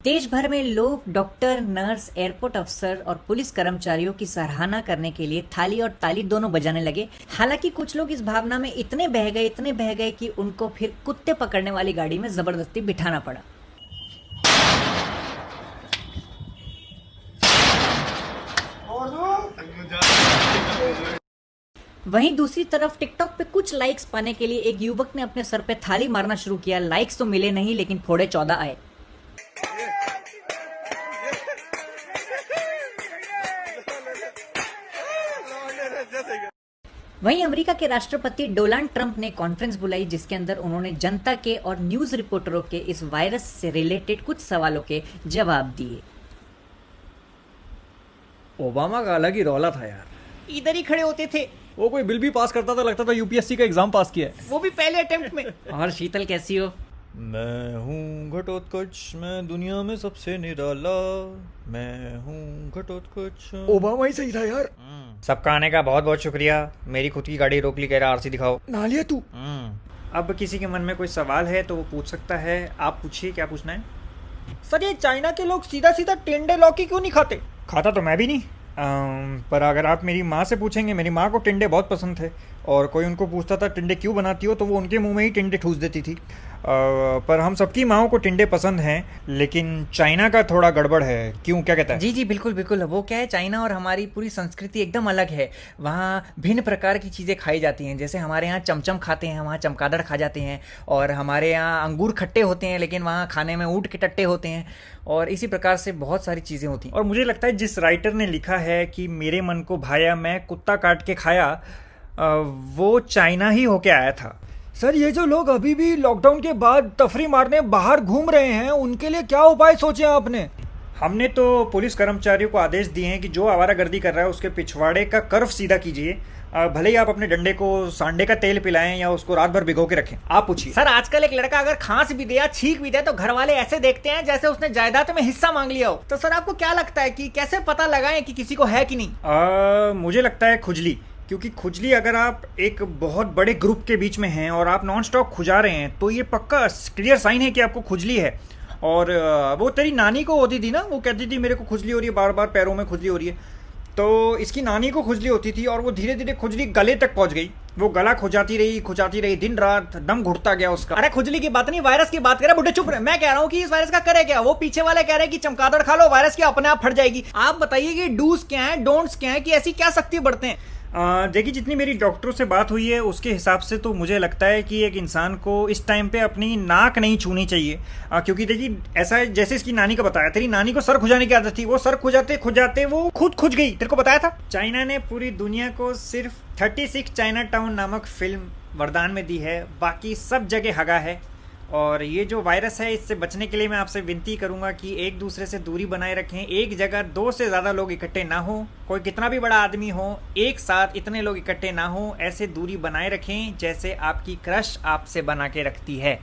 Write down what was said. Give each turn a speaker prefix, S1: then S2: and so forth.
S1: देश भर में लोग डॉक्टर, नर्स, एयरपोर्ट अफसर और पुलिस कर्मचारियों की सराहना करने के लिए थाली और ताली दोनों बजाने लगे। हालांकि कुछ लोग इस भावना में इतने बह गए कि उनको फिर कुत्ते पकड़ने वाली गाड़ी में जबरदस्ती बिठाना पड़ा। वहीं दूसरी तरफ टिकटॉक पे कुछ लाइक्स पाने के लिए एक युवक ने अपने सर पे थाली मारना शुरू किया। लाइक्स तो मिले नहीं, लेकिन फोड़े 14 आए। वहीं अमेरिका के राष्ट्रपति डोनाल्ड ट्रंप ने कॉन्फ्रेंस बुलाई, जिसके अंदर उन्होंने जनता के और न्यूज रिपोर्टरों के इस वायरस से रिलेटेड कुछ सवालों के जवाब दिए।
S2: ओबामा का अलग ही रौला था यार।
S1: इधर ही खड़े होते थे।
S2: वो कोई बिल भी पास करता था, लगता था यूपीएससी का एग्जाम पास किया है।
S1: वो भी पहले अटेम्प्ट में। और शीतल कैसी हो?
S2: मैं हूँ घटोत्कच, मैं दुनिया में सबसे निराला, मैं हूँ घटोत्कच।
S3: ओबामा ही सही था यार।
S4: सबका आने का बहुत बहुत शुक्रिया। मेरी खुद की गाड़ी रोक ली, कह रहा आरसी दिखाओ।
S3: नालिया तू।
S4: अब किसी के मन में कोई सवाल है तो वो पूछ सकता है। आप पूछिए, क्या पूछना है?
S5: सर, ये चाइना के लोग सीधा सीधा टिंडे लौकी क्यों नहीं खाते?
S4: खाता तो मैं भी नहीं, पर अगर आप मेरी माँ से पूछेंगे, मेरी माँ को टिंडे बहुत पसंद थे और कोई उनको पूछता था टिंडे क्यों बनाती हो, तो वो उनके मुंह में ही टिंडे ठूस देती थी। पर हम सबकी माँओं को टिंडे पसंद हैं, लेकिन चाइना का थोड़ा गड़बड़ है। क्यों, क्या कहता है?
S1: जी बिल्कुल बिल्कुल। वो क्या है, चाइना और हमारी पूरी संस्कृति एकदम अलग है। वहाँ भिन्न प्रकार की चीज़ें खाई जाती हैं। जैसे हमारे यहाँ चमचम खाते हैं, वहाँ चमगादड़ खा जाते हैं। और हमारे यहाँ अंगूर खट्टे होते हैं, लेकिन वहाँ खाने में ऊँट के टट्टे होते हैं। और इसी प्रकार से बहुत सारी चीज़ें होती हैं।
S4: और मुझे लगता है जिस राइटर ने लिखा है कि मेरे मन को भाया, मैं कुत्ता काट के खाया, वो चाइना ही होके आया था।
S5: सर, ये जो लोग अभी भी लॉकडाउन के बाद तफरी मारने बाहर घूम रहे हैं, उनके लिए क्या उपाय सोचे आपने?
S4: हमने तो पुलिस कर्मचारियों को आदेश दिए हैं कि जो आवारागर्दी कर रहा है उसके पिछवाड़े का कर्व सीधा कीजिए। भले ही आप अपने डंडे को सांडे का तेल पिलाएं या उसको रात भर भिगो के रखें। आप पूछिए।
S5: सर, आजकल एक लड़का अगर खांस भी दे या छींक भी दे तो घर वाले ऐसे देखते हैं जैसे उसने जायदाद में हिस्सा मांग लिया हो। तो सर, आपको क्या लगता है कि कैसे पता लगाएं कि किसी को है कि नहीं?
S4: मुझे लगता है खुजली। क्योंकि खुजली, अगर आप एक बहुत बड़े ग्रुप के बीच में हैं और आप नॉन स्टॉप खुजा रहे हैं, तो ये पक्का क्लियर साइन है कि आपको खुजली है। और वो तेरी नानी को होती थी ना, वो कहती थी मेरे को खुजली हो रही है, बार बार पैरों में खुजली हो रही है। तो इसकी नानी को खुजली होती थी और वो धीरे धीरे खुजली गले तक पहुंच गई। वो गला खुजाती रही दिन रात, दम घुटता गया उसका।
S5: अरे खुजली की बात नहीं, वायरस की बात करे। बुढ़े चुप रहे। मैं कह रहा हूँ कि इस वायरस का करे क्या? वो पीछे वाले कह रहे हैं कि चमगादड़ खा लो, वायरस की अपने आप फट जाएगी। आप बताइए कि डूज क्या है, डोंट्स क्या है, कि ऐसी क्या सख्ती बढ़ते हैं?
S4: देखिए, जितनी मेरी डॉक्टरों से बात हुई है उसके हिसाब से तो मुझे लगता है कि एक इंसान को इस टाइम पे अपनी नाक नहीं छूनी चाहिए। क्योंकि देखिए, ऐसा है जैसे इसकी नानी को बताया, तेरी नानी को सर खुजाने की आदत थी, वो सर खुजाते वो खुद खुज गई। तेरे को बताया था। चाइना ने पूरी दुनिया को सिर्फ 36 चाइना टाउन नामक फिल्म वरदान में दी है, बाकी सब जगह हगा है। और ये जो वायरस है, इससे बचने के लिए मैं आपसे विनती करूंगा कि एक दूसरे से दूरी बनाए रखें। एक जगह 2 से ज़्यादा लोग इकट्ठे ना हो। कोई कितना भी बड़ा आदमी हो, एक साथ इतने लोग इकट्ठे ना हो। ऐसे दूरी बनाए रखें जैसे आपकी क्रश आपसे बना के रखती है।